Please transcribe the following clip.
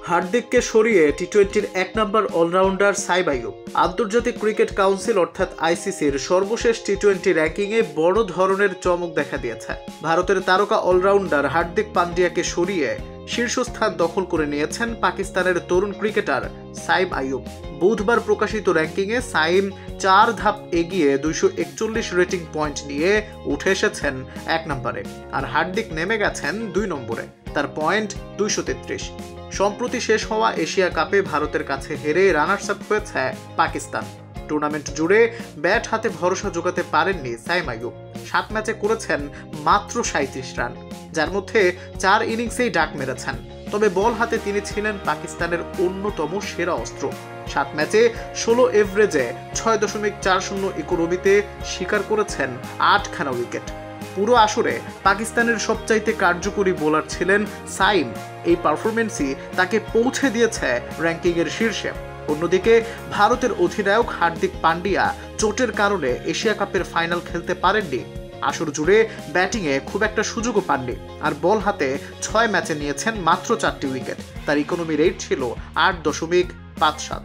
হার্দিককে সরিয়ে টি-20-র ১ নম্বর অলরাউন্ডার সাইম আইয়ুব। আন্তর্জাতিক cricket council অর্থাৎ আইসিসির সর্বশেষ টি-20 র্যাঙ্কিংয়ে বড় ধরনের চমক দেখা দিয়েছে। ভারতের তারকা অলরাউন্ডার হার্দিক পান্ডিয়াকে সরিয়ে শীর্ষস্থান দখল করে নিয়েছেন পাকিস্তানের তরুণ ক্রিকেটার সাইম আইয়ুব। বুধবার প্রকাশিত র্যাঙ্কিংয়ে সাইম ৪ ধাপ এগিয়ে ২৪১ রেটিং পয়েন্ট নিয়ে উঠে এসেছেন ১ নম্বরে, আর হার্দিক নেমে গেছেন ২ নম্বরে, তার পয়েন্ট ২৩৩। সম্প্রতি শেষ হওয়া এশিয়া কাপে ভারতের কাছে হেরে রানার্স আপ হয়েছে পাকিস্তান। টুর্নামেন্ট জুড়ে ব্যাট হাতে ভরসা জোগাতে পারেননি সাইম আইয়ুব। ৭ ম্যাচে করেছেন মাত্র ৩৭ রান, যার মধ্যে ৪ ইনিংসেই ডাক মেরেছেন। তবে বল হাতে তিনি ছিলেন পাকিস্তানের অন্যতম সেরা অস্ত্র। ৭ ম্যাচে ১৬ এভারেজে ৬.৪০ ইকোনমিতে শিকার করেছেন ৮খানা উইকেট। পুরো আসরে পাকিস্তানের সবচাইতে কার্যকরী বোলার ছিলেন সাইম। এই পারফরমেন্সই তাকে পৌঁছে দিয়েছে র্যাঙ্কিংয়ের শীর্ষে। অন্যদিকে ভারতের অধিনায়ক হার্দিক পান্ডিয়া চোটের কারণে এশিয়া কাপের ফাইনাল খেলতে পারেননি। আসর জুড়ে ব্যাটিংয়ে খুব একটা সুযোগও পাননি, আর বল হাতে ৬ ম্যাচে নিয়েছেন মাত্র ৪টি উইকেট। তার ইকোনমি রেট ছিল ৮.৫৭।